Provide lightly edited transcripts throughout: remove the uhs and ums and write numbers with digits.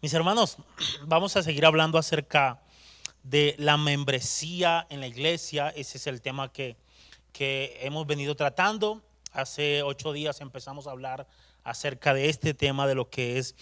Mis hermanos, vamos a seguir hablando acerca de la membresía en la iglesia. Ese es el tema que hemos venido tratando. Hace 8 días empezamos a hablar acerca de este tema, de lo que es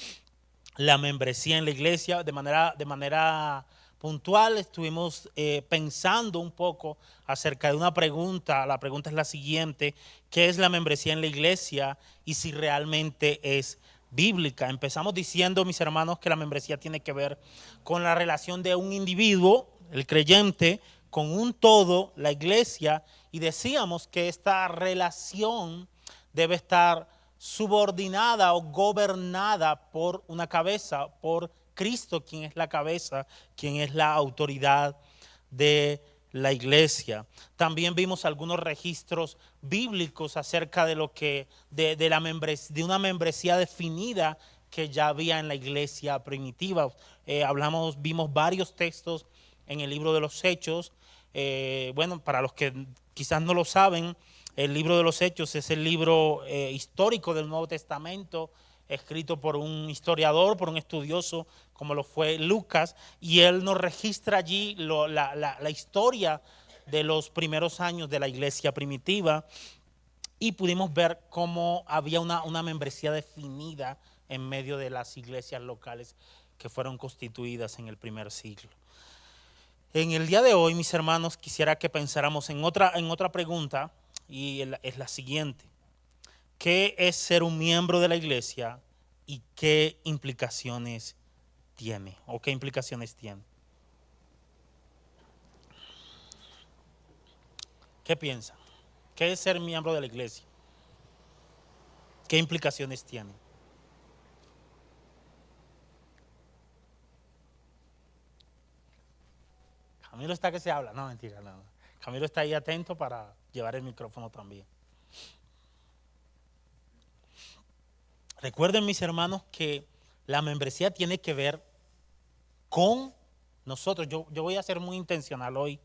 la membresía en la iglesia. De manera puntual estuvimos pensando un poco acerca de una pregunta. La pregunta es la siguiente: ¿qué es la membresía en la iglesia y si realmente es bíblica? Empezamos diciendo, mis hermanos, que la membresía tiene que ver con la relación de un individuo, el creyente, con un todo, la iglesia, y decíamos que esta relación debe estar subordinada o gobernada por una cabeza, por Cristo, quien es la cabeza, quien es la autoridad de la iglesia. También vimos algunos registros bíblicos acerca de lo que de una membresía definida que ya había en la iglesia primitiva. Vimos varios textos en el libro de los Hechos. Bueno, para los que quizás no lo saben, el libro de los Hechos es el libro histórico del Nuevo Testamento, escrito por un historiador, por un estudioso como lo fue Lucas, y él nos registra allí la historia de los primeros años de la iglesia primitiva, y pudimos ver cómo había una membresía definida en medio de las iglesias locales que fueron constituidas en el primer siglo. En el día de hoy, mis hermanos, quisiera que pensáramos en otra pregunta, y es la siguiente: ¿qué es ser un miembro de la iglesia y qué implicaciones tiene? ¿O qué implicaciones tiene? ¿Qué piensan? ¿Qué es ser miembro de la iglesia? ¿Qué implicaciones tiene? Camilo está que se habla. No, mentira, no. Camilo está ahí atento para llevar el micrófono también. Recuerden, mis hermanos, que la membresía tiene que ver con nosotros. Yo voy a ser muy intencional hoy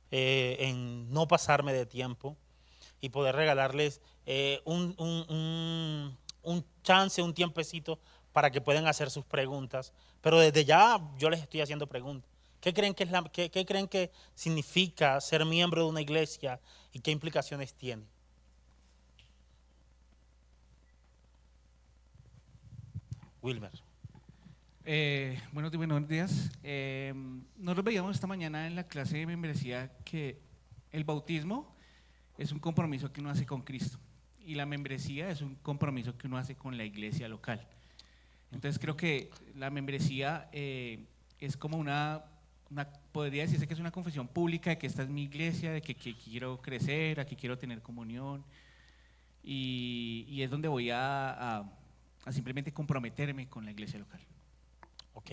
en no pasarme de tiempo y poder regalarles un chance, un tiempecito para que puedan hacer sus preguntas. Pero desde ya yo les estoy haciendo preguntas. ¿Qué creen qué creen que significa ser miembro de una iglesia y qué implicaciones tiene? Wilmer. Buenos días. Nosotros veíamos esta mañana en la clase de membresía que el bautismo es un compromiso que uno hace con Cristo y la membresía es un compromiso que uno hace con la iglesia local. Entonces creo que la membresía es como podría decirse que es una confesión pública de que esta es mi iglesia, de que quiero crecer, aquí quiero tener comunión y es donde voy a simplemente comprometerme con la iglesia local. Ok,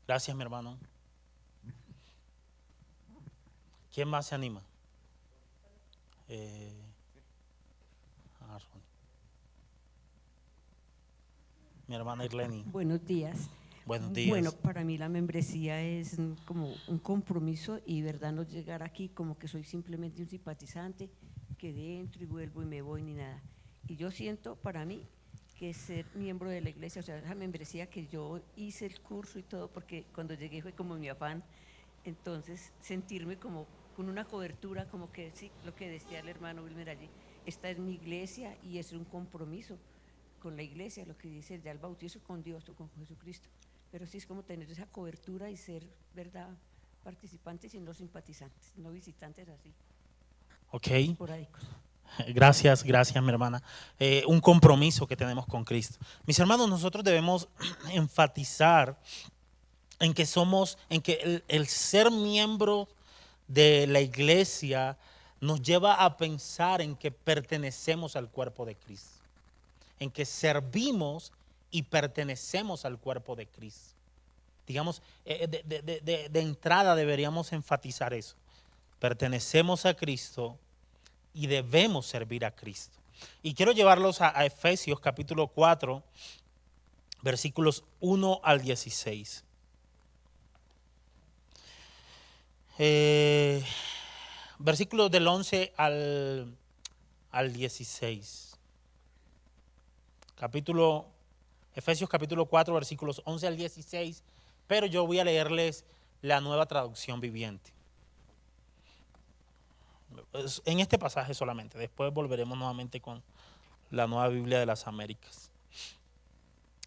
gracias, mi hermano. ¿Quién más se anima? Ronnie. Mi hermana Irleni. Buenos días. Buenos Bueno, días. para mí la membresía es como un compromiso y verdad no llegar aquí como que soy simplemente un simpatizante que entro y vuelvo y me voy ni nada. Y yo siento para mí que ser miembro de la iglesia, o sea, esa membresía que yo hice el curso y todo, porque cuando llegué fue como mi afán, entonces sentirme como con una cobertura, como que sí, lo que decía el hermano Wilmer allí, esta es mi iglesia y es un compromiso con la iglesia, lo que dice ya el bautizo con Dios o con Jesucristo, pero sí es como tener esa cobertura y ser, ¿verdad?, participantes y no simpatizantes, no visitantes así, Ok, esporádicos. gracias, mi hermana. Un compromiso que tenemos con Cristo. Mis hermanos, nosotros debemos enfatizar en que el ser miembro de la iglesia nos lleva a pensar en que pertenecemos al cuerpo de Cristo, en que servimos y pertenecemos al cuerpo de Cristo. Digamos, de entrada deberíamos enfatizar eso. Pertenecemos a Cristo y debemos servir a Cristo. Y quiero llevarlos a Efesios capítulo 4, versículos 1 al 16. Versículos del 11 al 16. Efesios capítulo 4, versículos 11 al 16, pero yo voy a leerles la Nueva Traducción Viviente. En este pasaje solamente, después volveremos nuevamente con la Nueva Biblia de las Américas.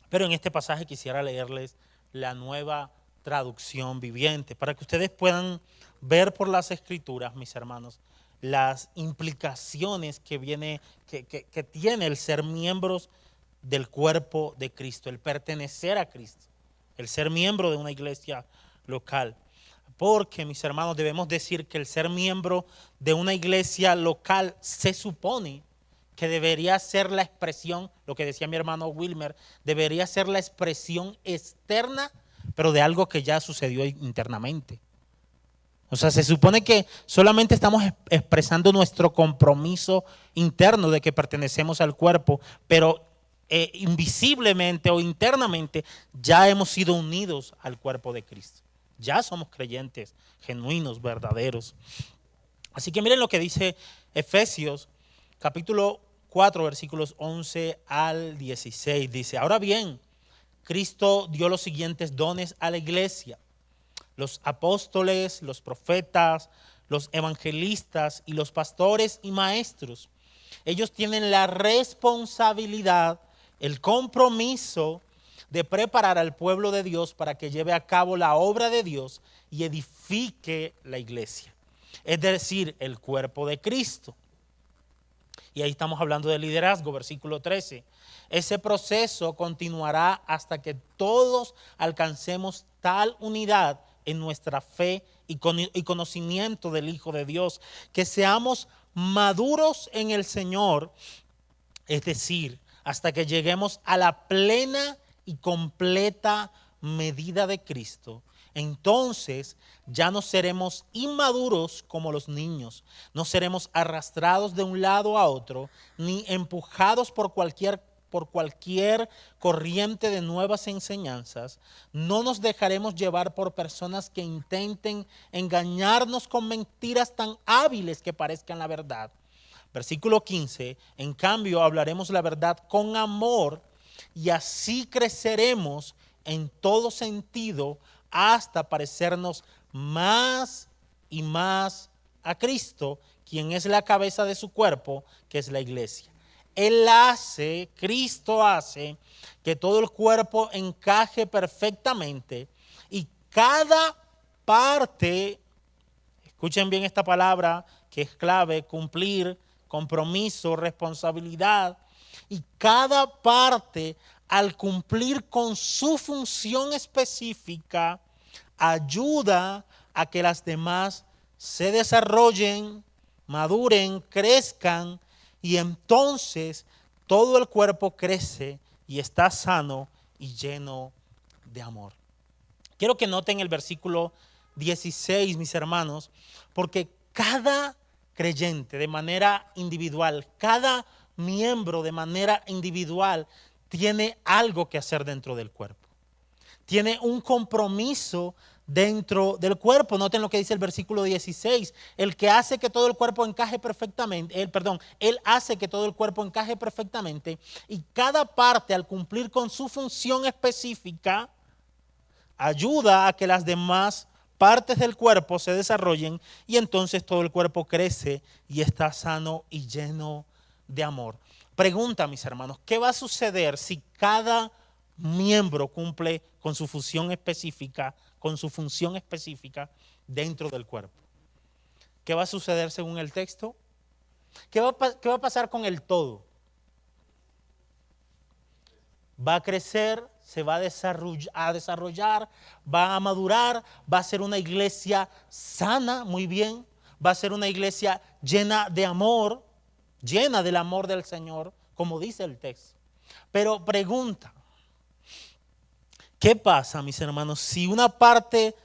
Pero en este pasaje quisiera leerles la Nueva Traducción Viviente, para que ustedes puedan ver por las Escrituras, mis hermanos, las implicaciones que tiene el ser miembros del cuerpo de Cristo, el pertenecer a Cristo, el ser miembro de una iglesia local. Porque, mis hermanos, debemos decir que el ser miembro de una iglesia local se supone que debería ser la expresión, lo que decía mi hermano Wilmer, debería ser la expresión externa, pero de algo que ya sucedió internamente. O sea, se supone que solamente estamos expresando nuestro compromiso interno de que pertenecemos al cuerpo, pero invisiblemente o internamente ya hemos sido unidos al cuerpo de Cristo. Ya somos creyentes genuinos, verdaderos. Así que miren lo que dice Efesios capítulo 4, versículos 11 al 16. Dice, ahora bien, Cristo dio los siguientes dones a la iglesia: los apóstoles, los profetas, los evangelistas y los pastores y maestros. Ellos tienen la responsabilidad, el compromiso de preparar al pueblo de Dios para que lleve a cabo la obra de Dios y edifique la iglesia, es decir, el cuerpo de Cristo. Y ahí estamos hablando de liderazgo, versículo 13. Ese proceso continuará hasta que todos alcancemos tal unidad en nuestra fe y conocimiento del Hijo de Dios, que seamos maduros en el Señor, es decir, hasta que lleguemos a la plena y completa medida de Cristo. Entonces ya no seremos inmaduros como los niños, no seremos arrastrados de un lado a otro, ni empujados por cualquier corriente de nuevas enseñanzas. No nos dejaremos llevar por personas que intenten engañarnos con mentiras tan hábiles que parezcan la verdad. Versículo 15, en cambio hablaremos la verdad con amor, y así creceremos en todo sentido hasta parecernos más y más a Cristo, quien es la cabeza de su cuerpo, que es la iglesia. Cristo hace que todo el cuerpo encaje perfectamente y cada parte, escuchen bien esta palabra que es clave, cumplir, compromiso, responsabilidad, y cada parte al cumplir con su función específica ayuda a que las demás se desarrollen, maduren, crezcan, y entonces todo el cuerpo crece y está sano y lleno de amor. Quiero que noten el versículo 16, mis hermanos, porque cada creyente de manera individual, cada miembro de manera individual tiene algo que hacer dentro del cuerpo. Tiene un compromiso dentro del cuerpo. Noten lo que dice el versículo 16. El que hace que todo el cuerpo encaje perfectamente, Él hace que todo el cuerpo encaje perfectamente, y cada parte al cumplir con su función específica ayuda a que las demás partes del cuerpo se desarrollen, y entonces todo el cuerpo crece y está sano y lleno de amor. Pregunta, mis hermanos, ¿qué va a suceder si cada miembro cumple con su función específica, dentro del cuerpo? ¿Qué va a suceder según el texto? ¿Qué va a pasar con el todo? Va a crecer, se va a desarrollar, va a madurar, va a ser una iglesia sana, muy bien, va a ser una iglesia llena de amor, llena del amor del Señor, como dice el texto. Pero pregunta, ¿qué pasa, mis hermanos, si una parte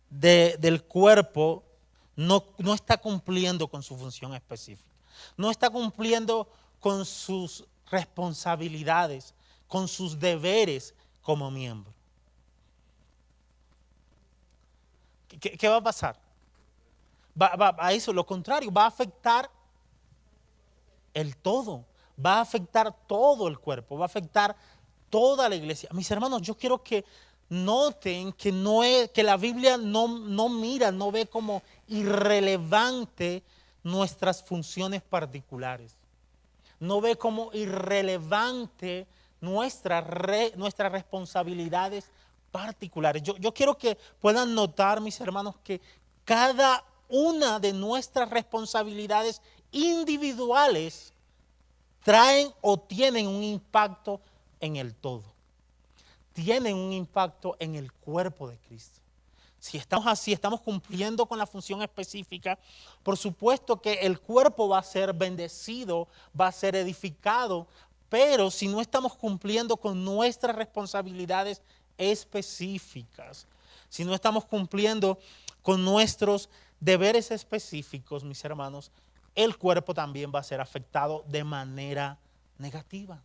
del cuerpo no está cumpliendo con su función específica? No está cumpliendo con sus responsabilidades, con sus deberes como miembro. ¿Qué va a pasar? Va a eso, lo contrario, va a afectar el todo, va a afectar todo el cuerpo, va a afectar toda la iglesia. Mis hermanos, yo quiero que noten que, que la Biblia no mira, no ve como irrelevante nuestras funciones particulares. No ve como irrelevante nuestras responsabilidades particulares. Yo quiero que puedan notar, mis hermanos, que cada una de nuestras responsabilidades individuales traen o tienen un impacto en el todo. Tienen un impacto en el cuerpo de Cristo. Si estamos así, estamos cumpliendo con la función específica, por supuesto que el cuerpo va a ser bendecido, va a ser edificado, pero si no estamos cumpliendo con nuestras responsabilidades específicas, si no estamos cumpliendo con nuestros deberes específicos, mis hermanos, el cuerpo también va a ser afectado de manera negativa.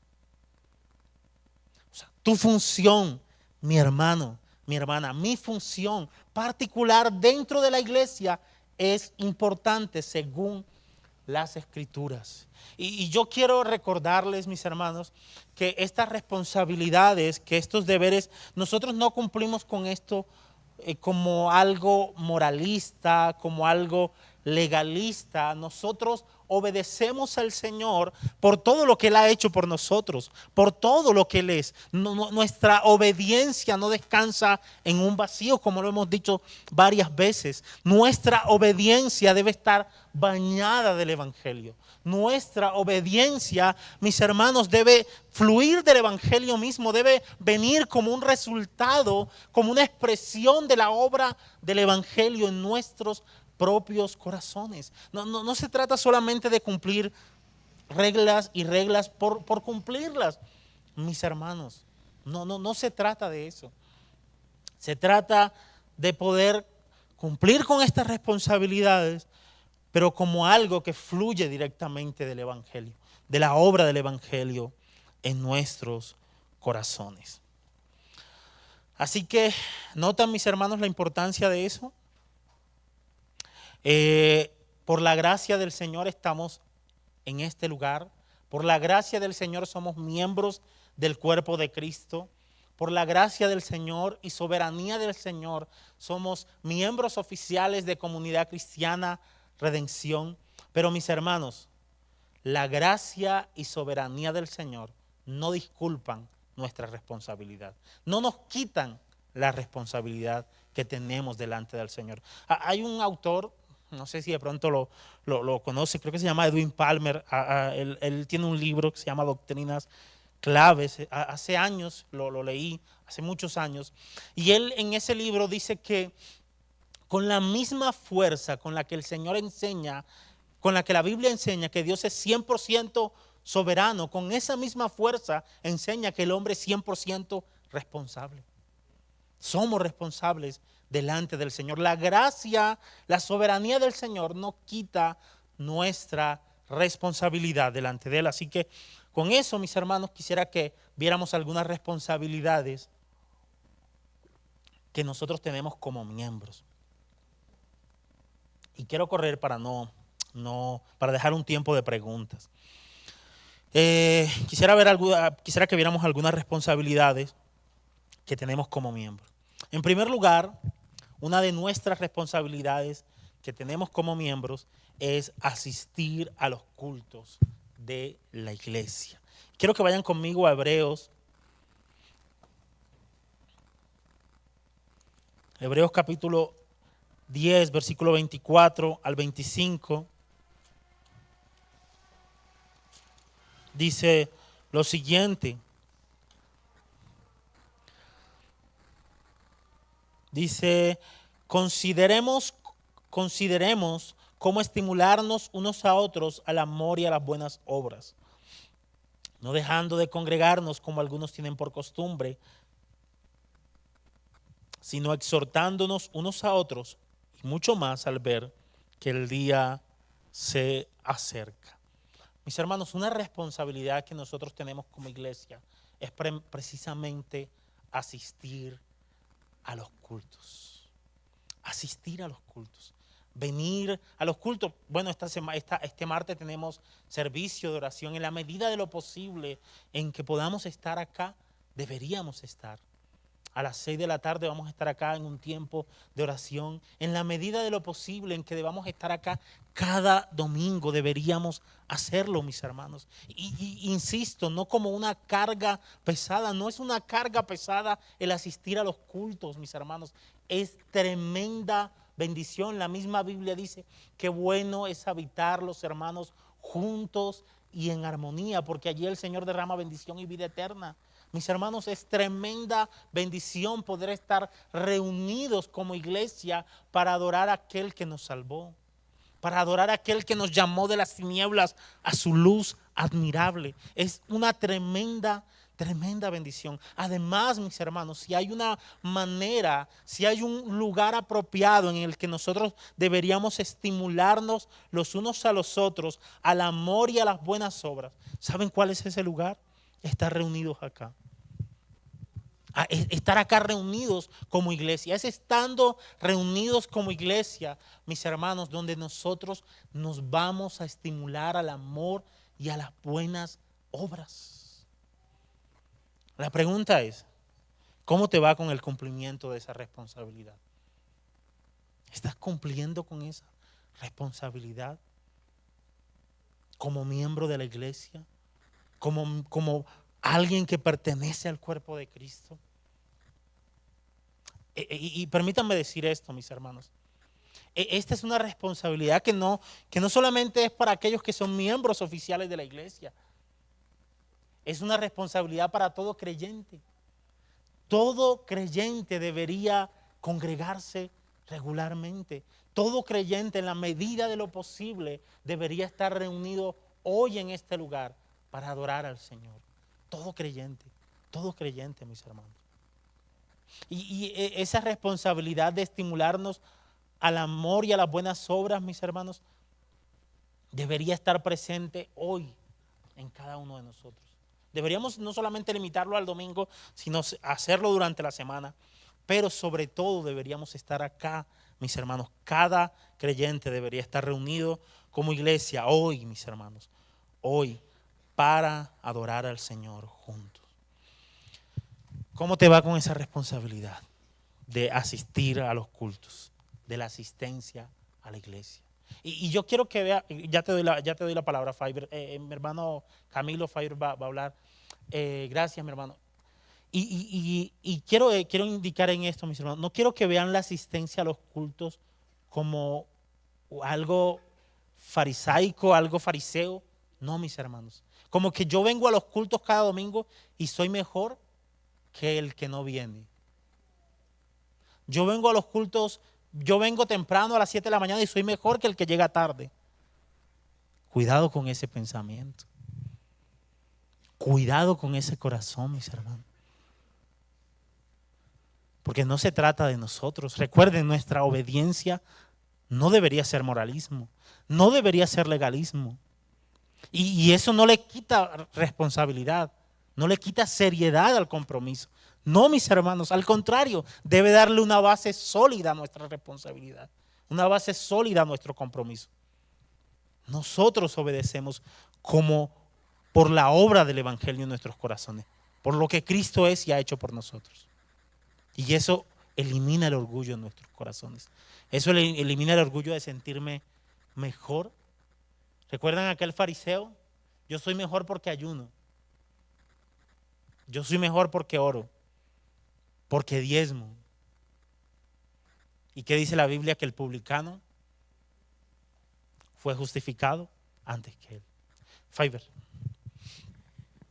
O sea, tu función, mi hermano, mi hermana, mi función particular dentro de la iglesia es importante según las Escrituras. Y yo quiero recordarles, mis hermanos, que estas responsabilidades, que estos deberes, nosotros no cumplimos con esto como algo moralista, como algo legalista. Nosotros obedecemos al Señor por todo lo que Él ha hecho por nosotros, por todo lo que Él es. Nuestra obediencia no descansa en un vacío, como lo hemos dicho varias veces. Nuestra obediencia debe estar bañada del Evangelio. Nuestra obediencia, mis hermanos, debe fluir del Evangelio mismo, debe venir como un resultado, como una expresión de la obra del Evangelio en nuestros propios corazones. No se trata solamente de cumplir reglas y reglas por cumplirlas, mis hermanos. No se trata de eso. Se trata de poder cumplir con estas responsabilidades, pero como algo que fluye directamente del Evangelio, de la obra del Evangelio en nuestros corazones. Así que, ¿notan, mis hermanos, la importancia de eso? Por la gracia del Señor estamos en este lugar. Por la gracia del Señor somos miembros del cuerpo de Cristo. Por la gracia del Señor y soberanía del Señor somos miembros oficiales de Comunidad Cristiana Redención. Pero, mis hermanos, la gracia y soberanía del Señor no disculpan nuestra responsabilidad. No nos quitan la responsabilidad que tenemos delante del Señor. Hay un autor, no sé si de pronto lo conoce, creo que se llama Edwin Palmer. Él tiene un libro que se llama Doctrinas Claves. Hace años lo leí, hace muchos años. Y él en ese libro dice que con la misma fuerza con la que el Señor enseña, con la que la Biblia enseña que Dios es 100% soberano, con esa misma fuerza enseña que el hombre es 100% responsable. Somos responsables delante del Señor. La gracia, la soberanía del Señor no quita nuestra responsabilidad delante de Él. Así que con eso, mis hermanos, quisiera que viéramos algunas responsabilidades que nosotros tenemos como miembros. Y quiero correr para para dejar un tiempo de preguntas. Quisiera que viéramos algunas responsabilidades que tenemos como miembros. En primer lugar, una de nuestras responsabilidades que tenemos como miembros es asistir a los cultos de la iglesia. Quiero que vayan conmigo a Hebreos capítulo 10, versículo 24 al 25. Dice lo siguiente. Dice, consideremos cómo estimularnos unos a otros al amor y a las buenas obras, no dejando de congregarnos como algunos tienen por costumbre, sino exhortándonos unos a otros, y mucho más al ver que el día se acerca. Mis hermanos, una responsabilidad que nosotros tenemos como iglesia es precisamente asistir a los cultos. Asistir a los cultos. Venir a los cultos. Bueno, este martes tenemos servicio de oración. En la medida de lo posible en que podamos estar acá, Deberíamos estar. A las 6 de la tarde vamos a estar acá en un tiempo de oración. En la medida de lo posible en que debamos estar acá cada domingo, deberíamos hacerlo, mis hermanos. Y insisto, no como una carga pesada, no es una carga pesada el asistir a los cultos, mis hermanos. Es tremenda bendición. La misma Biblia dice que bueno es habitar los hermanos juntos y en armonía, porque allí el Señor derrama bendición y vida eterna. Mis hermanos, es tremenda bendición poder estar reunidos como iglesia para adorar a aquel que nos salvó, para adorar a aquel que nos llamó de las tinieblas a su luz admirable. Es una tremenda bendición. Además, mis hermanos, si hay una manera, si hay un lugar apropiado en el que nosotros deberíamos estimularnos los unos a los otros al amor y a las buenas obras, ¿saben cuál es ese lugar? Estar reunidos acá. Estar acá reunidos como iglesia. Es estando reunidos como iglesia, mis hermanos, donde nosotros nos vamos a estimular al amor y a las buenas obras. La pregunta es, ¿cómo te va con el cumplimiento de esa responsabilidad? ¿Estás cumpliendo con esa responsabilidad como miembro de la iglesia? Como alguien que pertenece al cuerpo de Cristo. Y permítanme decir esto, mis hermanos. Esta es una responsabilidad que no solamente es para aquellos que son miembros oficiales de la iglesia. Es una responsabilidad para todo creyente. Todo creyente debería congregarse regularmente. Todo creyente, en la medida de lo posible, debería estar reunido hoy en este lugar para adorar al Señor. Todo creyente, mis hermanos. Y esa responsabilidad de estimularnos al amor y a las buenas obras, mis hermanos, debería estar presente hoy en cada uno de nosotros. Deberíamos no solamente limitarlo al domingo, sino hacerlo durante la semana, pero sobre todo deberíamos estar acá, mis hermanos. Cada creyente debería estar reunido como iglesia hoy, mis hermanos, hoy, para adorar al Señor juntos. ¿Cómo te va con esa responsabilidad de asistir a los cultos, de la asistencia a la iglesia? Y yo quiero que vea, ya te doy la palabra, Fiverr. Mi hermano Camilo Fiverr va a hablar. Gracias, mi hermano. Y quiero indicar en esto, mis hermanos, no quiero que vean la asistencia a los cultos como algo farisaico, algo fariseo. No, mis hermanos. Como que yo vengo a los cultos cada domingo y soy mejor que el que no viene. Yo vengo a los cultos, yo vengo temprano a las 7 de la mañana y soy mejor que el que llega tarde. Cuidado con ese pensamiento. Cuidado con ese corazón, mis hermanos. Porque no se trata de nosotros. Recuerden, nuestra obediencia no debería ser moralismo, no debería ser legalismo. Y eso no le quita responsabilidad, no le quita seriedad al compromiso. No, mis hermanos, al contrario, debe darle una base sólida a nuestra responsabilidad, una base sólida a nuestro compromiso. Nosotros obedecemos como por la obra del Evangelio en nuestros corazones, por lo que Cristo es y ha hecho por nosotros. Y eso elimina el orgullo en nuestros corazones. Eso elimina el orgullo de sentirme mejor. ¿Recuerdan aquel fariseo? Yo soy mejor porque ayuno. Yo soy mejor porque oro. Porque diezmo. ¿Y qué dice la Biblia? Que el publicano fue justificado antes que él. Fiverr.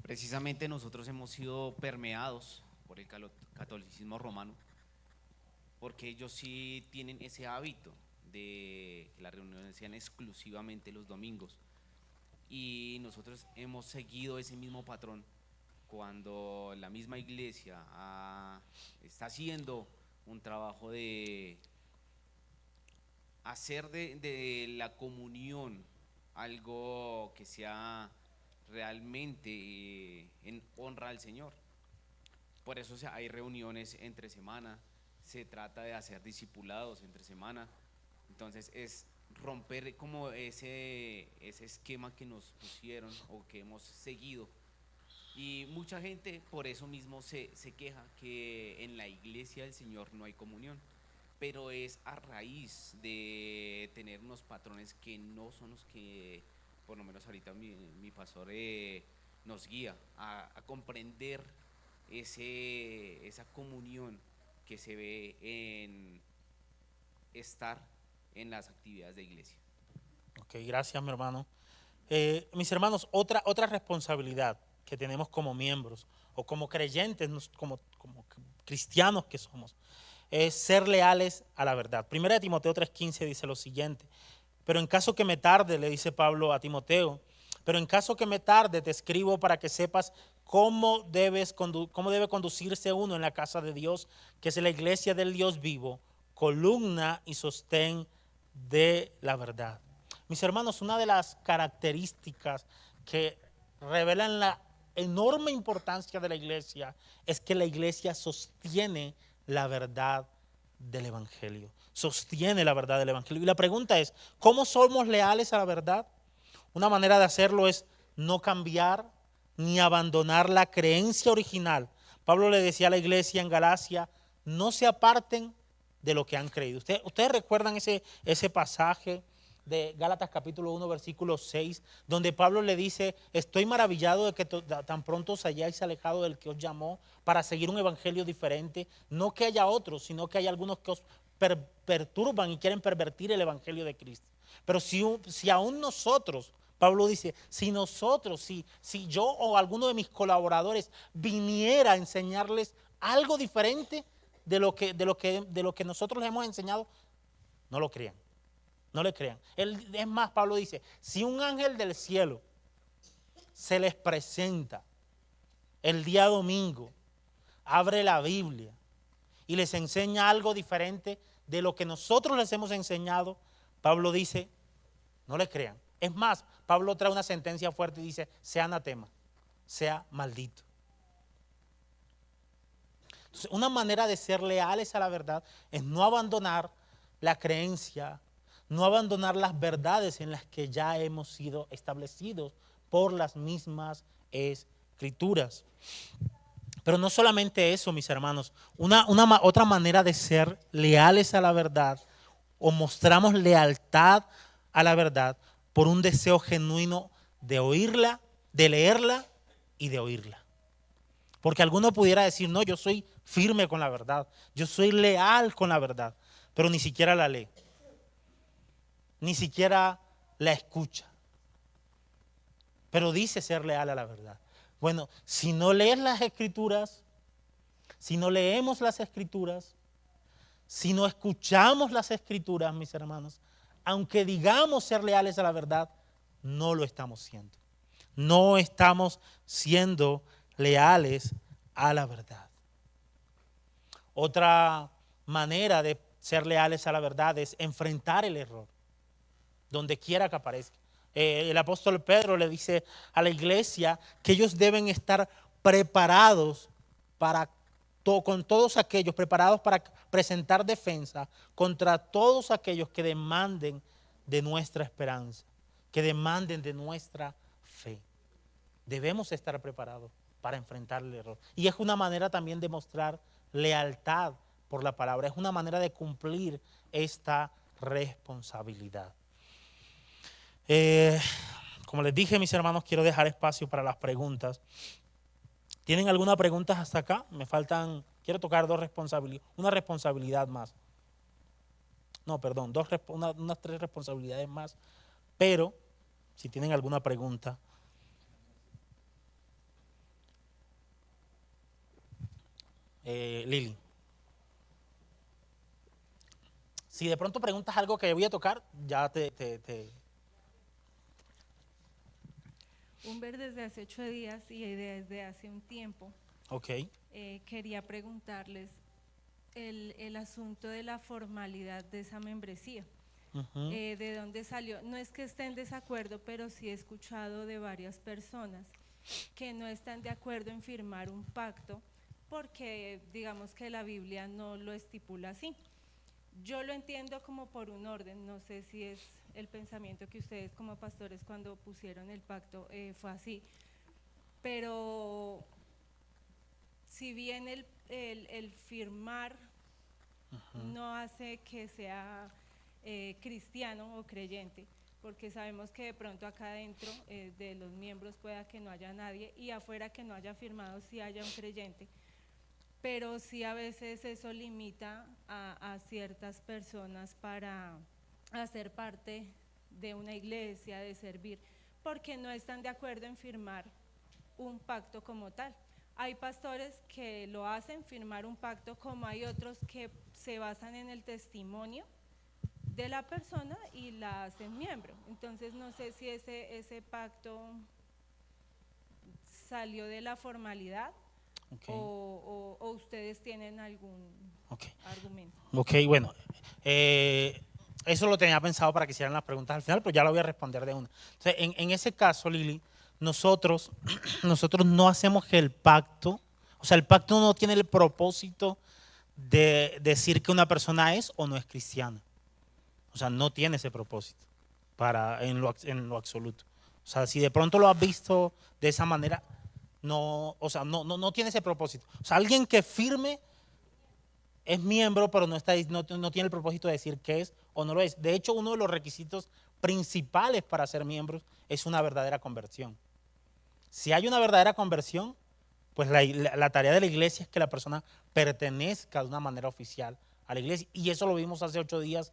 Precisamente nosotros hemos sido permeados por el catolicismo romano, porque ellos sí tienen ese hábito de que las reuniones sean exclusivamente los domingos, y nosotros hemos seguido ese mismo patrón. Cuando la misma iglesia está haciendo un trabajo de hacer de la comunión algo que sea realmente en honra al Señor. Por eso hay reuniones entre semana, se trata de hacer discipulados entre semana. Entonces es romper como ese esquema que nos pusieron o que hemos seguido Y mucha gente por eso mismo se queja que en la iglesia del Señor no hay comunión, pero es a raíz de tener unos patrones que no son los que, por lo menos ahorita mi pastor nos guía a comprender esa comunión que se ve en estar en las actividades de iglesia. Ok, gracias, mi hermano. Mis hermanos, otra responsabilidad que tenemos como miembros o como creyentes, como cristianos que somos, es ser leales a la verdad. Primera de Timoteo 3:15 dice lo siguiente: pero en caso que me tarde, le dice Pablo a Timoteo, pero en caso que me tarde te escribo para que sepas cómo debe conducirse uno en la casa de Dios, que es la iglesia del Dios vivo, columna y sostén de la verdad. Mis hermanos, una de las características que revelan la enorme importancia de la iglesia es que la iglesia sostiene la verdad del Evangelio. Sostiene la verdad del Evangelio. Y la pregunta es, ¿cómo somos leales a la verdad? Una manera de hacerlo es no cambiar ni abandonar la creencia original. Pablo le decía a la iglesia en Galacia, no se aparten de lo que han creído. ¿Ustedes recuerdan ese pasaje de Gálatas capítulo 1, versículo 6, donde Pablo le dice, estoy maravillado de que tan pronto os hayáis alejado del que os llamó para seguir un evangelio diferente? No que haya otros, sino que hay algunos que os perturban y quieren pervertir el evangelio de Cristo. Pero si aún nosotros, Pablo dice, si yo o alguno de mis colaboradores viniera a enseñarles algo diferente de lo que nosotros les hemos enseñado, no lo crean. No le crean. Es más, Pablo dice, si un ángel del cielo se les presenta el día domingo, abre la Biblia y les enseña algo diferente de lo que nosotros les hemos enseñado, Pablo dice, no le crean. Es más, Pablo trae una sentencia fuerte y dice, sea anatema, sea maldito. Entonces, una manera de ser leales a la verdad es no abandonar la creencia, no abandonar las verdades en las que ya hemos sido establecidos por las mismas escrituras. Pero no solamente eso, mis hermanos, otra manera de ser leales a la verdad o mostramos lealtad a la verdad por un deseo genuino de oírla, de leerla y de oírla. Porque alguno pudiera decir, no, yo soy firme con la verdad, yo soy leal con la verdad, pero ni siquiera la lee. Ni siquiera la escucha, pero dice ser leal a la verdad. Bueno, si no lees las escrituras, si no leemos las escrituras, si no escuchamos las escrituras, mis hermanos, aunque digamos ser leales a la verdad, no lo estamos siendo. No estamos siendo leales a la verdad. Otra manera de ser leales a la verdad es enfrentar el error donde quiera que aparezca. El apóstol Pedro le dice a la iglesia que ellos deben estar preparados con todos aquellos, preparados para presentar defensa contra todos aquellos que demanden de nuestra esperanza, que demanden de nuestra fe. Debemos estar preparados para enfrentar el error. Y es una manera también de mostrar lealtad por la palabra, es una manera de cumplir esta responsabilidad. Como les dije, mis hermanos, quiero dejar espacio para las preguntas. ¿Tienen alguna pregunta hasta acá? Me faltan, quiero tocar una responsabilidad más. No, perdón, unas 3 responsabilidades más. Pero, si tienen alguna pregunta. Lili. Si de pronto preguntas algo que voy a tocar, ya Humber, desde hace 8 días y desde hace un tiempo, Ok. quería preguntarles el asunto de la formalidad de esa membresía. Uh-huh. ¿De dónde salió? No es que esté en desacuerdo, pero sí he escuchado de varias personas que no están de acuerdo en firmar un pacto porque digamos que la Biblia no lo estipula así. Yo lo entiendo como por un orden, no sé si es el pensamiento que ustedes como pastores cuando pusieron el pacto fue así, pero si bien el firmar no hace que sea cristiano o creyente, porque sabemos que de pronto acá adentro de los miembros pueda que no haya nadie y afuera que no haya firmado si haya un creyente, pero sí a veces eso limita a ciertas personas para hacer parte de una iglesia, de servir, porque no están de acuerdo en firmar un pacto como tal. Hay pastores que lo hacen, firmar un pacto, como hay otros que se basan en el testimonio de la persona y la hacen miembro. Entonces no sé si ese pacto salió de la formalidad Okay. o ustedes tienen algún Okay. argumento. Ok, bueno, eso lo tenía pensado para que hicieran las preguntas al final, pero ya lo voy a responder de una. Entonces, en ese caso, Lili, nosotros no hacemos que el pacto, o sea, el pacto no tiene el propósito de decir que una persona es o no es cristiana. O sea, no tiene ese propósito en lo absoluto. O sea, si de pronto lo has visto de esa manera, no, o sea, no tiene ese propósito. O sea, alguien que firme es miembro, pero no tiene el propósito de decir qué es o no lo es. De hecho, uno de los requisitos principales para ser miembros es una verdadera conversión. Si hay una verdadera conversión, pues la tarea de la iglesia es que la persona pertenezca de una manera oficial a la iglesia. Y eso lo vimos hace 8 días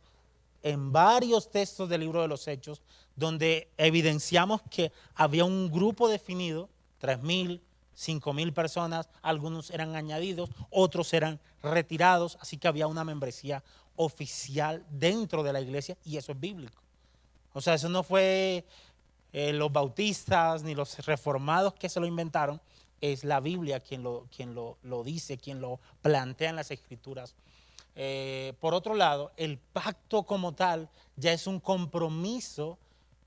en varios textos del libro de los Hechos, donde evidenciamos que había un grupo definido, 3,000, 5,000 personas, algunos eran añadidos, otros eran retirados, así que había una membresía oficial dentro de la iglesia y eso es bíblico. O sea, eso no fue los bautistas ni los reformados que se lo inventaron, es la Biblia quien lo dice, quien lo plantea en las Escrituras. Por otro lado, el pacto como tal ya es un compromiso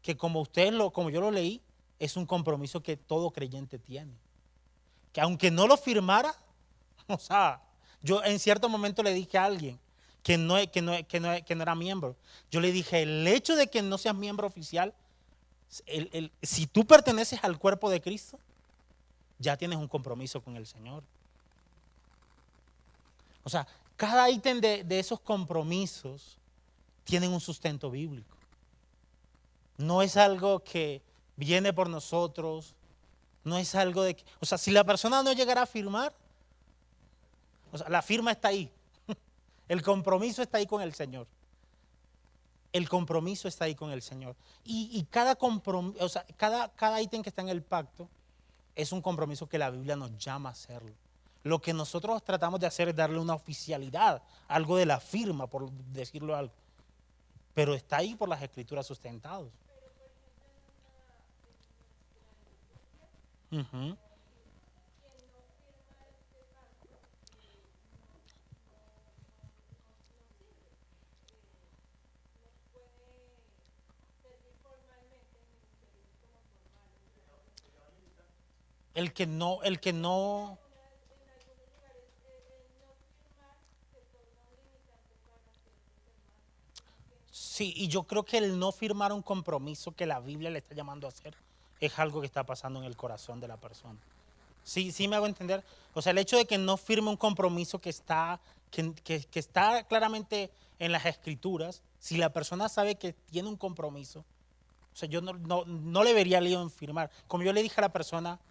que como yo lo leí, es un compromiso que todo creyente tiene. Que aunque no lo firmara, o sea, yo en cierto momento le dije a alguien que no era miembro, yo le dije, el hecho de que no seas miembro oficial, si tú perteneces al cuerpo de Cristo, ya tienes un compromiso con el Señor. O sea, cada ítem de esos compromisos tienen un sustento bíblico. No es algo que viene por nosotros, no es algo de que, o sea, si la persona no llegara a firmar, o sea, la firma está ahí. El compromiso está ahí con el Señor. El compromiso está ahí con el Señor. Y cada compromiso, o sea, cada ítem que está en el pacto es un compromiso que la Biblia nos llama a hacerlo. Lo que nosotros tratamos de hacer es darle una oficialidad, algo de la firma, por decirlo algo. Pero está ahí por las Escrituras sustentados. Uh-huh. El que no. Sí, y yo creo que el no firmar un compromiso que la Biblia le está llamando a hacer es algo que está pasando en el corazón de la persona. Sí me hago entender. O sea, el hecho de que no firme un compromiso que está claramente en las Escrituras, si la persona sabe que tiene un compromiso, o sea, yo no le vería lío en firmar. Como yo le dije a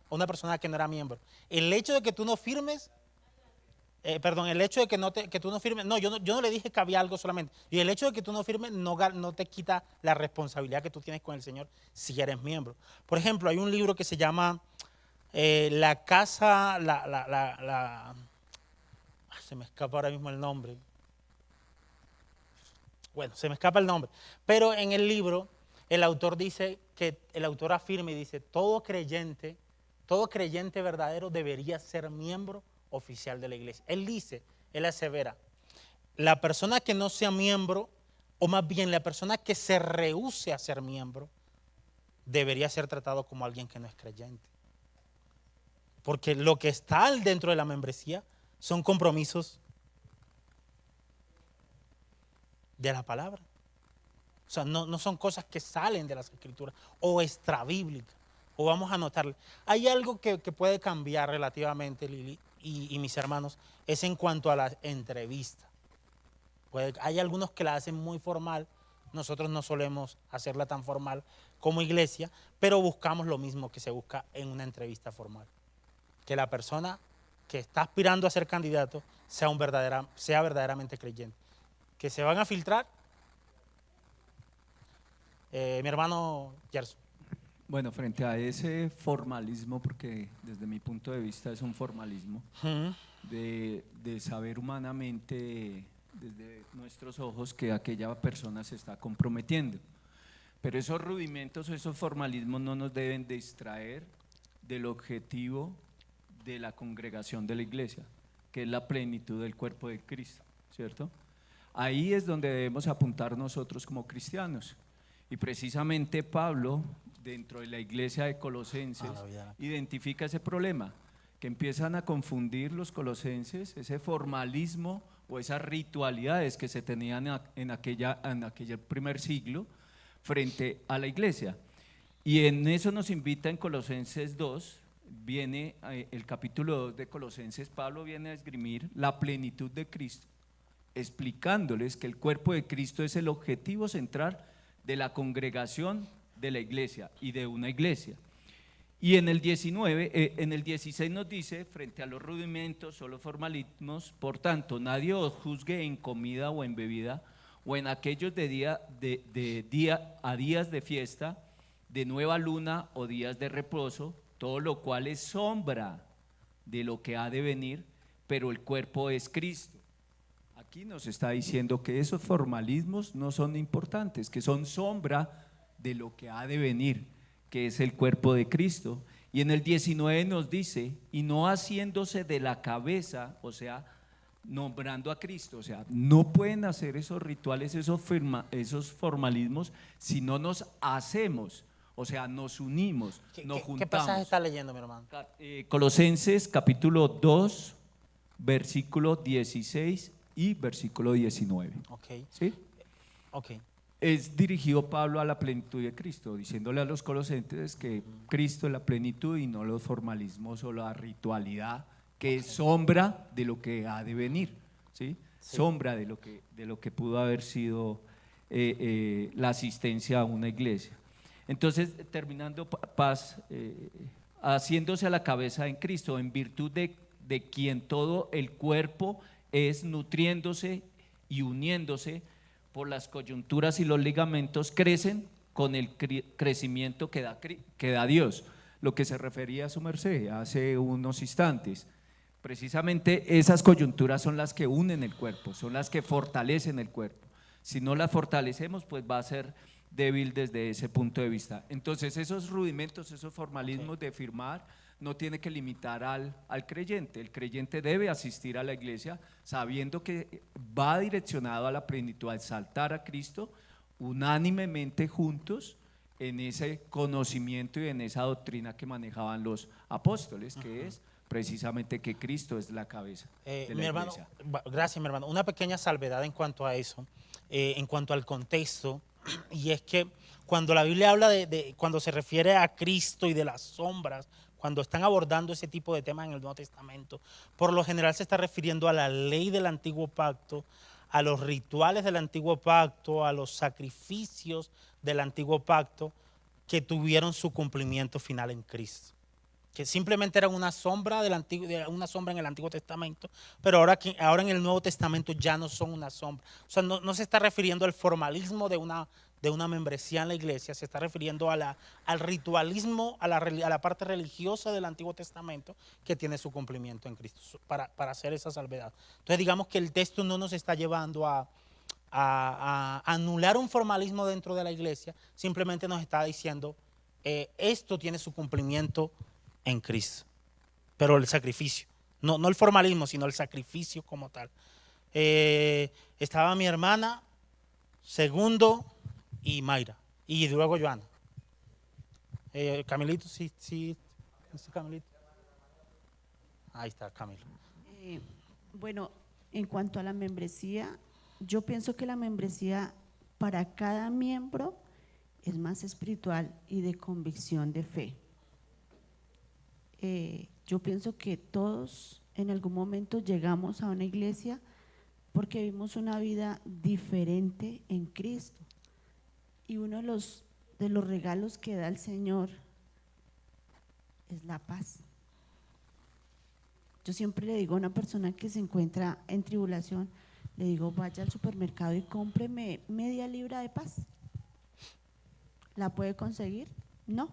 una persona que no era miembro, el hecho de que tú no firmes, el hecho de que tú no firmes, yo no le dije que había algo solamente. Y el hecho de que tú no firmes no te quita la responsabilidad que tú tienes con el Señor si eres miembro. Por ejemplo, hay un libro que se llama La Casa, se me escapa ahora mismo el nombre. Bueno, se me escapa el nombre. Pero en el libro, el autor afirma y dice, todo creyente verdadero debería ser miembro oficial de la iglesia. Él asevera, la persona que no sea miembro, o más bien la persona que se rehúse a ser miembro, debería ser tratado como alguien que no es creyente. Porque lo que está dentro de la membresía son compromisos de la palabra. O sea, no son cosas que salen de las Escrituras o extrabíblicas. o vamos a anotarle. Hay algo que puede cambiar relativamente, Lili y mis hermanos, es en cuanto a la entrevista. Hay algunos que la hacen muy formal, nosotros no solemos hacerla tan formal como iglesia, pero buscamos lo mismo que se busca en una entrevista formal. Que la persona que está aspirando a ser candidato sea verdaderamente creyente. Que se van a filtrar. Mi hermano Gerson. Bueno, frente a ese formalismo, porque desde mi punto de vista es un formalismo, de saber humanamente desde nuestros ojos que aquella persona se está comprometiendo. Pero esos rudimentos o esos formalismos no nos deben distraer del objetivo de la congregación de la iglesia, que es la plenitud del cuerpo de Cristo, ¿cierto? Ahí es donde debemos apuntar nosotros como cristianos. Y precisamente Pablo, dentro de la iglesia de Colosenses, identifica ese problema, que empiezan a confundir los colosenses ese formalismo o esas ritualidades que se tenían en aquel primer siglo frente a la iglesia. Y en eso nos invita en Colosenses 2, viene el capítulo 2 de Colosenses, Pablo viene a esgrimir la plenitud de Cristo, explicándoles que el cuerpo de Cristo es el objetivo central de la congregación de la iglesia y de una iglesia. Y en el 16 nos dice, frente a los rudimentos o los formalismos, por tanto, nadie os juzgue en comida o en bebida, o en aquellos días de fiesta, de nueva luna o días de reposo, todo lo cual es sombra de lo que ha de venir, pero el cuerpo es Cristo. Aquí nos está diciendo que esos formalismos no son importantes, que son sombra de lo que ha de venir, que es el cuerpo de Cristo. Y en el 19 nos dice, y no haciéndose de la cabeza, o sea, nombrando a Cristo, o sea, no pueden hacer esos rituales, esos formalismos si no nos hacemos, o sea, nos unimos, nos juntamos. ¿Qué pasaje está leyendo, mi hermano? Colosenses capítulo 2, versículo 16 y versículo 19. Ok. ¿Sí? Ok. Es dirigido Pablo a la plenitud de Cristo, diciéndole a los colosenses que Cristo es la plenitud y no los formalismos o la ritualidad, que es sombra de lo que ha de venir, ¿sí? Sí. Sombra de lo que pudo haber sido la asistencia a una iglesia. Entonces, terminando, haciéndose a la cabeza en Cristo, en virtud de quien todo el cuerpo es nutriéndose y uniéndose por las coyunturas y los ligamentos, crecen con el crecimiento que da Dios, lo que se refería a su merced hace unos instantes. Precisamente esas coyunturas son las que unen el cuerpo, son las que fortalecen el cuerpo. Si no las fortalecemos, pues va a ser débil desde ese punto de vista. Entonces esos rudimentos, esos formalismos de firmar no tiene que limitar al creyente. El creyente debe asistir a la iglesia sabiendo que va direccionado a la plenitud, a exaltar a Cristo unánimemente juntos en ese conocimiento y en esa doctrina que manejaban los apóstoles, que es precisamente que Cristo es la cabeza de la iglesia. Gracias, mi hermano. Una pequeña salvedad en cuanto a eso, en cuanto al contexto, y es que cuando la Biblia habla cuando se refiere a Cristo y de las sombras, cuando están abordando ese tipo de temas en el Nuevo Testamento, por lo general se está refiriendo a la ley del Antiguo Pacto, a los rituales del Antiguo Pacto, a los sacrificios del Antiguo Pacto que tuvieron su cumplimiento final en Cristo. Que simplemente eran una sombra en el Antiguo Testamento, pero ahora en el Nuevo Testamento ya no son una sombra. O sea, no se está refiriendo al formalismo de una membresía en la iglesia, se está refiriendo al ritualismo, a la parte religiosa del Antiguo Testamento que tiene su cumplimiento en Cristo, para hacer esa salvedad. Entonces digamos que el texto no nos está llevando a anular un formalismo dentro de la iglesia, simplemente nos está diciendo esto tiene su cumplimiento en Cristo, pero el sacrificio, no el formalismo, sino el sacrificio como tal. Estaba mi hermana, Segundo y Mayra, y luego Joana. Camilito, sí, Camilito. Ahí está, Camilo. Bueno, en cuanto a la membresía, yo pienso que la membresía para cada miembro es más espiritual y de convicción de fe. yo pienso que todos en algún momento llegamos a una iglesia porque vivimos una vida diferente en Cristo. Y uno de los regalos que da el Señor es la paz. Yo siempre le digo a una persona que se encuentra en tribulación, le digo, vaya al supermercado y cómpreme media libra de paz. ¿La puede conseguir? No.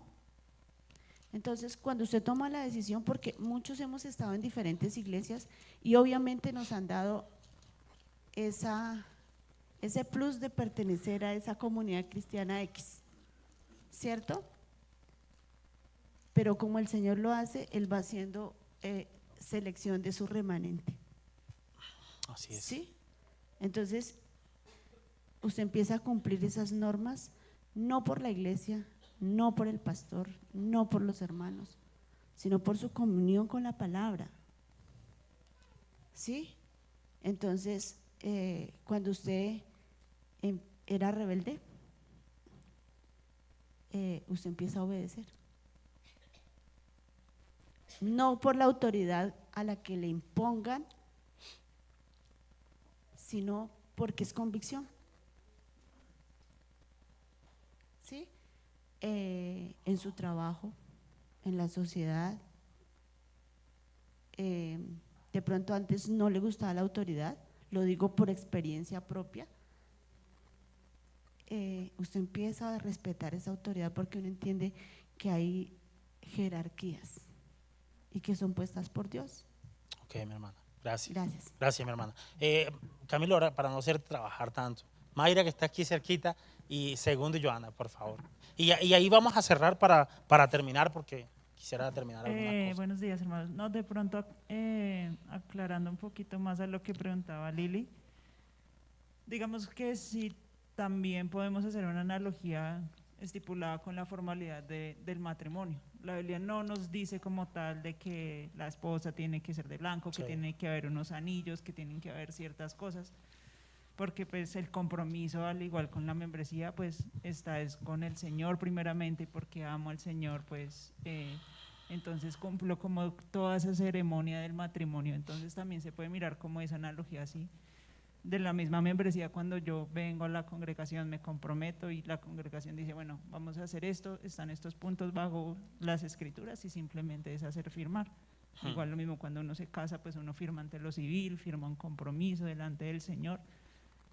Entonces, cuando usted toma la decisión, porque muchos hemos estado en diferentes iglesias y obviamente nos han dado ese plus de pertenecer a esa comunidad cristiana X, ¿cierto? Pero como el Señor lo hace, Él va haciendo selección de su remanente. Así es. ¿Sí? Entonces, usted empieza a cumplir esas normas, no por la iglesia, no por el pastor, no por los hermanos, sino por su comunión con la palabra. ¿Sí? Entonces, cuando usted era rebelde, usted empieza a obedecer. No por la autoridad a la que le impongan, sino porque es convicción. ¿Sí? En su trabajo, en la sociedad, de pronto antes no le gustaba la autoridad, lo digo por experiencia propia. Usted empieza a respetar esa autoridad porque uno entiende que hay jerarquías y que son puestas por Dios. Ok, mi hermana. Gracias. Gracias. Gracias, mi hermana. Camilo, ahora, para no hacer trabajar tanto, Mayra, que está aquí cerquita, y segundo, Joana, por favor. Y ahí vamos a cerrar para terminar, porque quisiera terminar algunas cosas. Buenos días, hermanos. No, de pronto, aclarando un poquito más a lo que preguntaba Lili, digamos que sí, también podemos hacer una analogía estipulada con la formalidad del matrimonio. La Biblia no nos dice como tal de que la esposa tiene que ser de blanco, que Sí. tiene que haber unos anillos, que tienen que haber ciertas cosas, porque pues el compromiso, al igual con la membresía, pues es con el Señor primeramente, y porque amo al Señor, pues entonces cumplo como toda esa ceremonia del matrimonio. Entonces también se puede mirar como esa analogía así, de la misma membresía. Cuando yo vengo a la congregación me comprometo y la congregación dice, bueno, vamos a hacer esto, están estos puntos bajo las escrituras, y simplemente es hacer firmar. Igual lo mismo cuando uno se casa, pues uno firma ante lo civil, firma un compromiso delante del Señor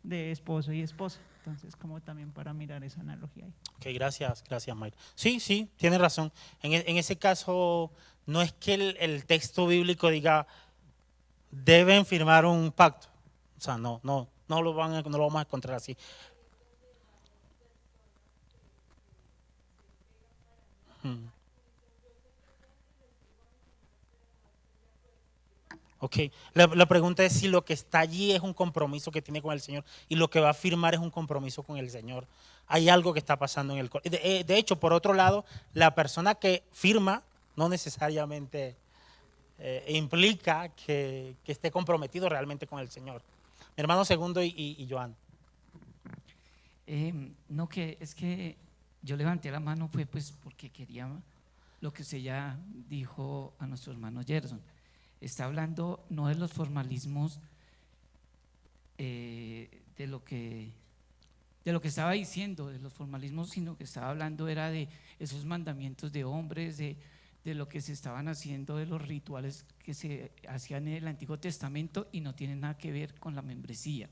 de esposo y esposa. Entonces, como también para mirar esa analogía ahí. Ok, gracias, Mayra. Sí, tienes razón. En ese caso, no es que el texto bíblico diga deben firmar un pacto. O sea, no lo vamos a encontrar así. Ok, la pregunta es si lo que está allí es un compromiso que tiene con el Señor y lo que va a firmar es un compromiso con el Señor. Hay algo que está pasando en el corazón. De hecho, por otro lado, la persona que firma no necesariamente implica que esté comprometido realmente con el Señor. Mi hermano segundo y Joan. No, que es que yo levanté la mano fue pues porque quería lo que usted ya dijo a nuestro hermano Gerson. Está hablando no de los formalismos de lo que estaba diciendo, de los formalismos, sino que estaba hablando era de esos mandamientos de hombres, de lo que se estaban haciendo, de los rituales que se hacían en el Antiguo Testamento y no tienen nada que ver con la membresía.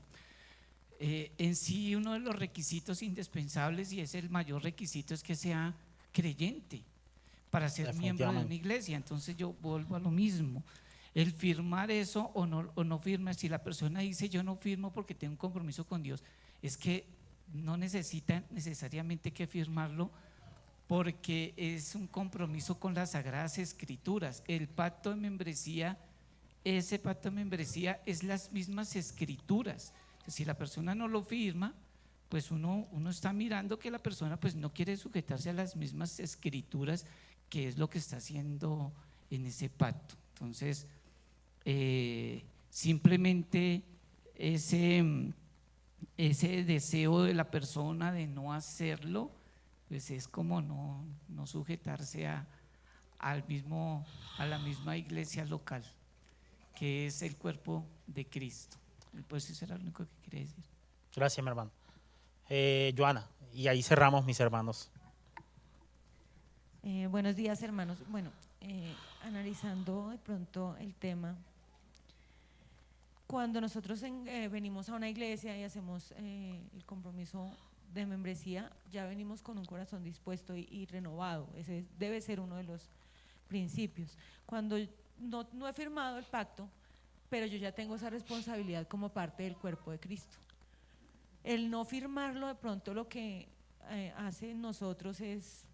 En sí, uno de los requisitos indispensables, y es el mayor requisito, es que sea creyente para ser miembro de una iglesia. Entonces yo vuelvo a lo mismo, el firmar eso o no firmar. Si la persona dice yo no firmo porque tengo un compromiso con Dios, es que no necesita necesariamente que firmarlo, porque es un compromiso con las Sagradas Escrituras. El pacto de membresía, ese pacto de membresía es las mismas Escrituras. Si la persona no lo firma, pues uno está mirando que la persona pues no quiere sujetarse a las mismas Escrituras, que es lo que está haciendo en ese pacto. Entonces, simplemente ese deseo de la persona de no hacerlo, pues es como no sujetarse a a la misma iglesia local, que es el cuerpo de Cristo. Pues eso era lo único que quería decir. Gracias, mi hermano. Joana, y ahí cerramos, mis hermanos. Buenos días, hermanos. Bueno, analizando de pronto el tema, cuando nosotros venimos a una iglesia y hacemos el compromiso de membresía, ya venimos con un corazón dispuesto y renovado. Ese debe ser uno de los principios. Cuando no he firmado el pacto, pero yo ya tengo esa responsabilidad como parte del cuerpo de Cristo. El no firmarlo, de pronto lo que hace en nosotros es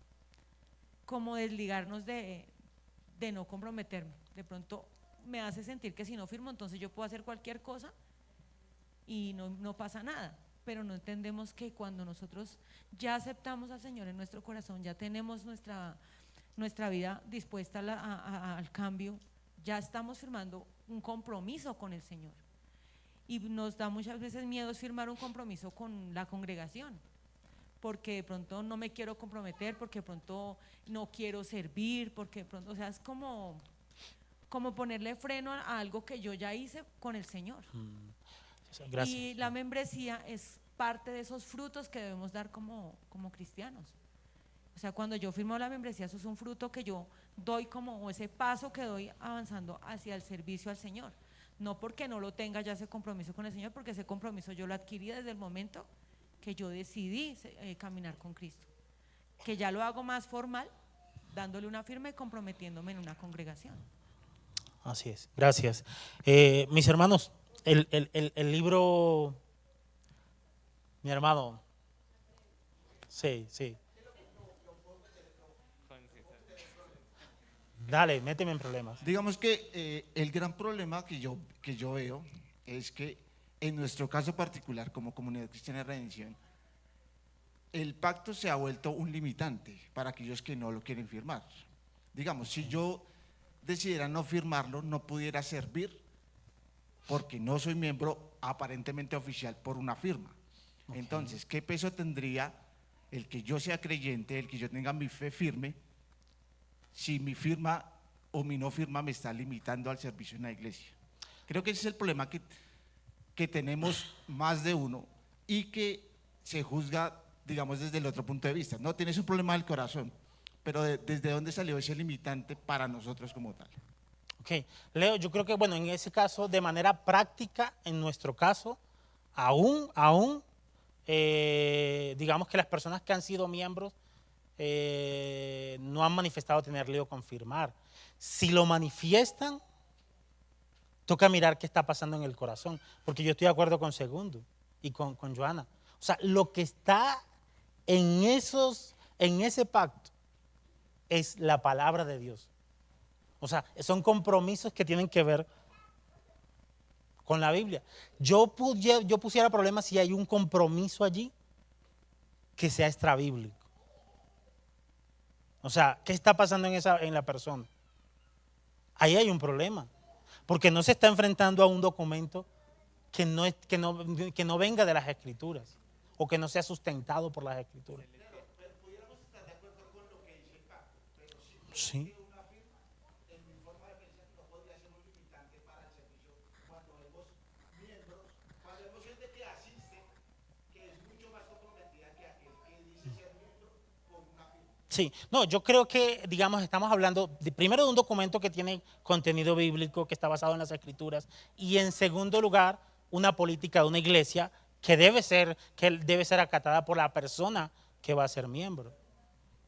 como desligarnos de no comprometerme. De pronto me hace sentir que si no firmo, entonces yo puedo hacer cualquier cosa y no pasa nada. Pero no entendemos que cuando nosotros ya aceptamos al Señor en nuestro corazón, ya tenemos nuestra vida dispuesta al cambio, ya estamos firmando un compromiso con el Señor. Y nos da muchas veces miedo firmar un compromiso con la congregación, porque de pronto no me quiero comprometer, porque de pronto no quiero servir, porque de pronto, o sea, es como ponerle freno a algo que yo ya hice con el Señor. Gracias. Y la membresía es parte de esos frutos que debemos dar como cristianos. O sea, cuando yo firmo la membresía, eso es un fruto que yo doy o ese paso que doy avanzando hacia el servicio al Señor. No porque no lo tenga ya ese compromiso con el Señor, porque ese compromiso yo lo adquirí desde el momento que yo decidí caminar con Cristo. Que ya lo hago más formal, dándole una firma y comprometiéndome en una congregación. Así es, gracias. Mis hermanos, el libro, mi hermano, sí. Dale, méteme en problemas. Digamos que el gran problema que yo veo es que en nuestro caso particular como Comunidad Cristiana de Redención, el pacto se ha vuelto un limitante para aquellos que no lo quieren firmar. Digamos, si yo decidiera no firmarlo, no pudiera servir porque no soy miembro aparentemente oficial por una firma. Okay. Entonces, ¿qué peso tendría el que yo sea creyente, el que yo tenga mi fe firme, si mi firma o mi no firma me está limitando al servicio en la iglesia? Creo que ese es el problema que tenemos más de uno y que se juzga, digamos, desde el otro punto de vista. No, tienes un problema del corazón, pero ¿desde dónde salió ese limitante para nosotros como tal? Ok, Leo, yo creo que, bueno, en ese caso, de manera práctica, en nuestro caso, aún, digamos que las personas que han sido miembros no han manifestado tener lío con firmar. Si lo manifiestan, toca mirar qué está pasando en el corazón, porque yo estoy de acuerdo con Segundo y con Joana. O sea, lo que está en ese pacto es la palabra de Dios. O sea, son compromisos que tienen que ver con la Biblia. Yo pusiera problema si hay un compromiso allí que sea extrabíblico. O sea, ¿qué está pasando en la persona? Ahí hay un problema, porque no se está enfrentando a un documento que no venga de las Escrituras o que no sea sustentado por las Escrituras. Pero pudiéramos estar de acuerdo con lo que dice el pacto, pero si sí. una firma, en mi forma de pensar, no podría ser un limitante para el servicio cuando vemos miembros, cuando vemos gente que asiste, que es mucho más comprometida que aquel que dice ser miembro con una firma. Sí, no, yo creo que, digamos, estamos hablando primero de un documento que tiene contenido bíblico, que está basado en las Escrituras, y en segundo lugar, una política de una iglesia que debe ser acatada por la persona que va a ser miembro.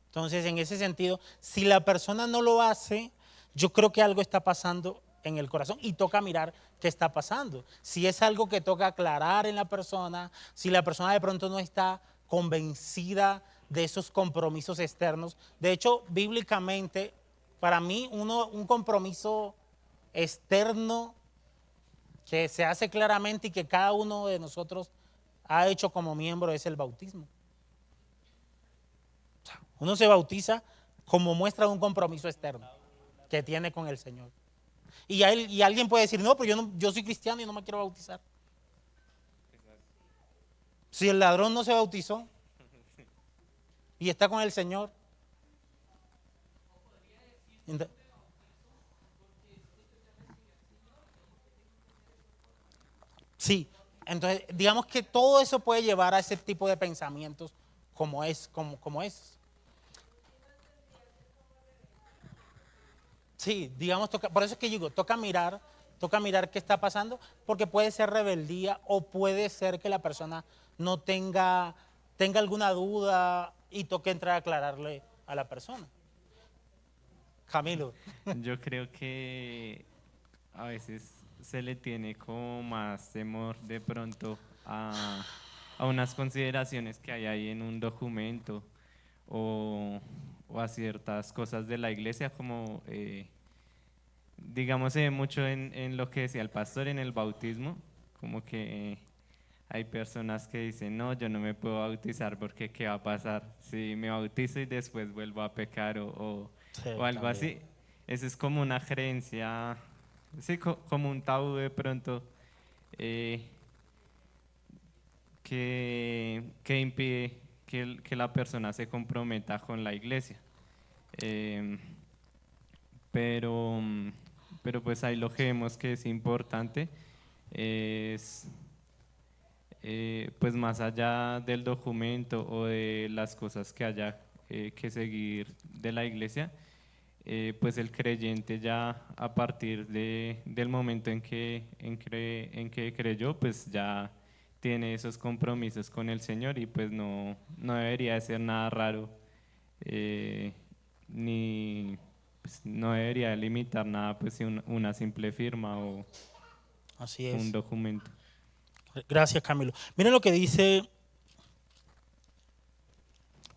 Entonces, en ese sentido, si la persona no lo hace, yo creo que algo está pasando en el corazón y toca mirar qué está pasando. Si es algo que toca aclarar en la persona, si la persona de pronto no está convencida de esos compromisos externos. De hecho, bíblicamente, para mí, un compromiso externo que se hace claramente y que cada uno de nosotros ha hecho como miembro es el bautismo. O sea, uno se bautiza como muestra de un compromiso externo que tiene con el Señor. Y alguien puede decir, no, pero yo soy cristiano y no me quiero bautizar. Si el ladrón no se bautizó y está con el Señor. Sí, entonces digamos que todo eso puede llevar a ese tipo de pensamientos como es. Sí, digamos, por eso es que digo, toca mirar qué está pasando, porque puede ser rebeldía o puede ser que la persona no tenga alguna duda y toque entrar a aclararle a la persona. Camilo. Yo creo que a veces se le tiene como más temor de pronto a unas consideraciones que hay ahí en un documento o a ciertas cosas de la iglesia, como digamos se ve mucho en lo que decía el pastor en el bautismo, como que hay personas que dicen, no, yo no me puedo bautizar porque ¿qué va a pasar si me bautizo y después vuelvo a pecar o algo así? Eso es como una creencia, sí, como un tabú de pronto que impide que la persona se comprometa con la iglesia. Pero pues ahí lo que vemos que es importante es pues más allá del documento o de las cosas que haya que seguir de la iglesia, pues el creyente ya a partir del momento en que creyó, pues ya tiene esos compromisos con el Señor y pues no debería de ser nada raro ni pues, no debería limitar nada pues una simple firma o Así es. un documento. Gracias, Camilo. Miren lo que dice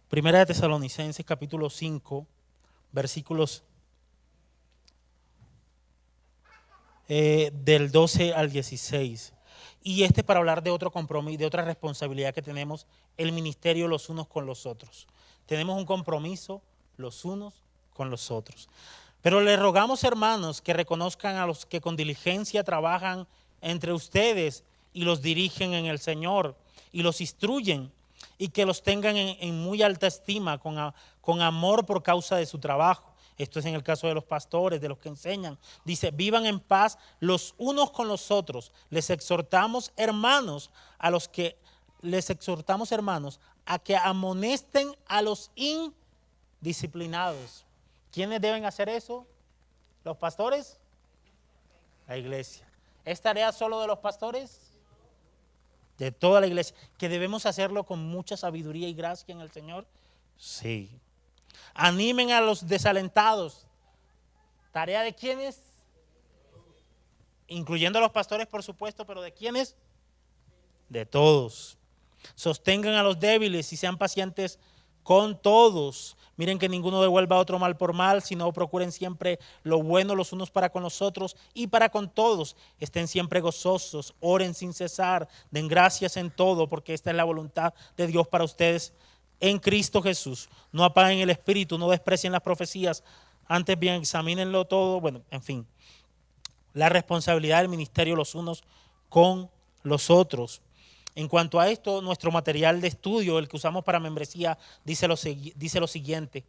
Primera de Tesalonicenses, capítulo 5, versículos del 12 al 16. Y para hablar de otro compromiso, de otra responsabilidad que tenemos, el ministerio los unos con los otros. Tenemos un compromiso los unos con los otros. Pero les rogamos, hermanos, que reconozcan a los que con diligencia trabajan entre ustedes y los dirigen en el Señor y los instruyen y que los tengan en muy alta estima, con amor por causa de su trabajo. Esto es en el caso de los pastores, de los que enseñan. Dice, vivan en paz los unos con los otros. Les exhortamos, hermanos, a que amonesten a los indisciplinados. ¿Quiénes deben hacer eso? ¿Los pastores? La iglesia. ¿Es tarea solo de los pastores? De toda la iglesia. ¿Que debemos hacerlo con mucha sabiduría y gracia en el Señor? Sí. Animen a los desalentados. ¿Tarea de quiénes? Incluyendo a los pastores, por supuesto, pero ¿de quiénes? De todos. Sostengan a los débiles y sean pacientes con todos. Miren que ninguno devuelva a otro mal por mal, sino procuren siempre lo bueno los unos para con los otros y para con todos. Estén siempre gozosos, oren sin cesar, den gracias en todo, porque esta es la voluntad de Dios para ustedes en Cristo Jesús. No apaguen el espíritu, no desprecien las profecías, antes bien examínenlo todo. Bueno, en fin, la responsabilidad del ministerio los unos con los otros. En cuanto a esto, nuestro material de estudio, el que usamos para membresía, dice lo siguiente.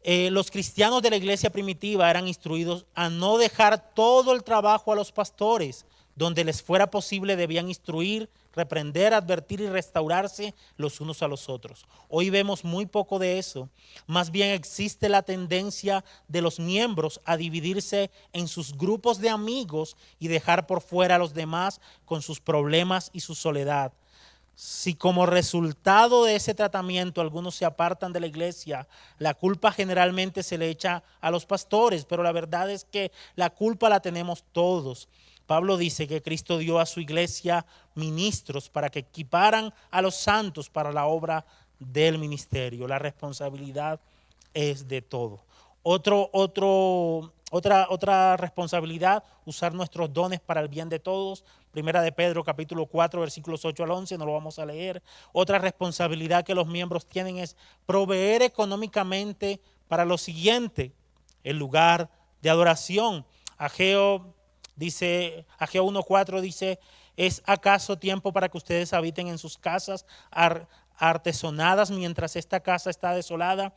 Los cristianos de la iglesia primitiva eran instruidos a no dejar todo el trabajo a los pastores. Donde les fuera posible debían instruir, reprender, advertir y restaurarse los unos a los otros. Hoy vemos muy poco de eso. Más bien existe la tendencia de los miembros a dividirse en sus grupos de amigos y dejar por fuera a los demás con sus problemas y su soledad. Si como resultado de ese tratamiento algunos se apartan de la iglesia, la culpa generalmente se le echa a los pastores, pero la verdad es que la culpa la tenemos todos. Pablo dice que Cristo dio a su iglesia ministros para que equiparan a los santos para la obra del ministerio. La responsabilidad es de todo. Otra responsabilidad, usar nuestros dones para el bien de todos. Primera de Pedro, capítulo 4, versículos 8 al 11, no lo vamos a leer. Otra responsabilidad que los miembros tienen es proveer económicamente para lo siguiente: el lugar de adoración. Ageo 1:4 dice, ¿es acaso tiempo para que ustedes habiten en sus casas artesonadas mientras esta casa está desolada?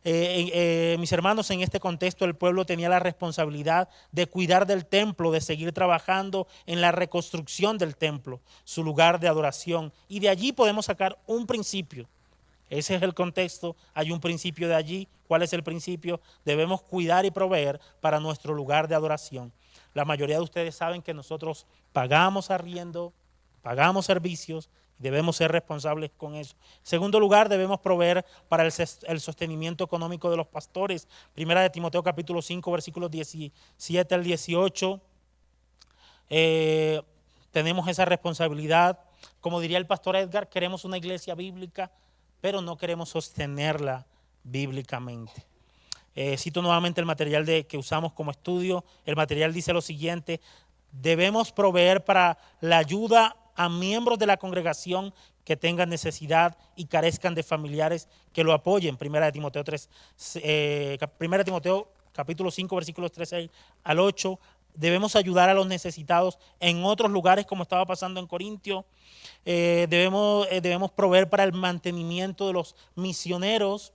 Mis hermanos, en este contexto el pueblo tenía la responsabilidad de cuidar del templo, de seguir trabajando en la reconstrucción del templo, su lugar de adoración. Y de allí podemos sacar un principio. Ese es el contexto, hay un principio de allí. ¿Cuál es el principio? Debemos cuidar y proveer para nuestro lugar de adoración. La mayoría de ustedes saben que nosotros pagamos arriendo, pagamos servicios, debemos ser responsables con eso. En segundo lugar, debemos proveer para el sostenimiento económico de los pastores. Primera de Timoteo capítulo 5, versículos 17 al 18. Tenemos esa responsabilidad. Como diría el pastor Edgar, queremos una iglesia bíblica, pero no queremos sostenerla bíblicamente. Cito nuevamente el material que usamos como estudio. El material dice lo siguiente: debemos proveer para la ayuda a miembros de la congregación que tengan necesidad y carezcan de familiares que lo apoyen. Primera de Timoteo capítulo 5, versículos 13 al 8. Debemos ayudar a los necesitados en otros lugares, como estaba pasando en Corintio. Debemos proveer para el mantenimiento de los misioneros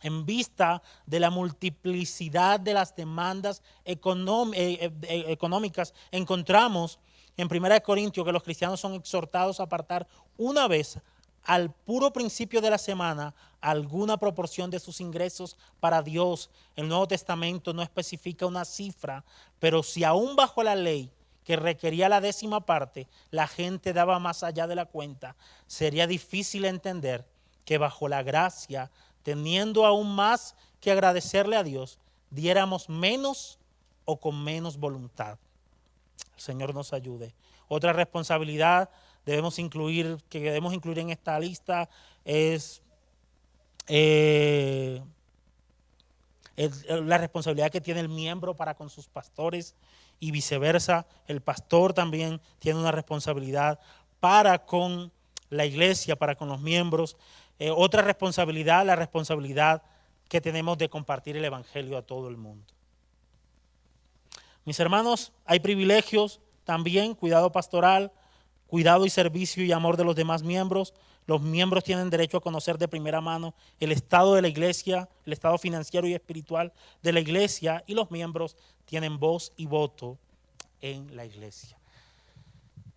en vista de la multiplicidad de las demandas económicas. Encontramos en 1 Corintios que los cristianos son exhortados a apartar una vez al puro principio de la semana alguna proporción de sus ingresos para Dios. El Nuevo Testamento no especifica una cifra, pero si aún bajo la ley que requería la 10ª parte, la gente daba más allá de la cuenta, sería difícil entender que bajo la gracia, teniendo aún más que agradecerle a Dios, diéramos menos o con menos voluntad. El Señor nos ayude. Otra responsabilidad que debemos incluir en esta lista es la responsabilidad que tiene el miembro para con sus pastores y viceversa. El pastor también tiene una responsabilidad para con la iglesia, para con los miembros. Otra responsabilidad, la responsabilidad que tenemos de compartir el evangelio a todo el mundo. Mis hermanos, hay privilegios también, cuidado pastoral, cuidado y servicio y amor de los demás miembros. Los miembros tienen derecho a conocer de primera mano el estado de la iglesia, el estado financiero y espiritual de la iglesia, y los miembros tienen voz y voto en la iglesia.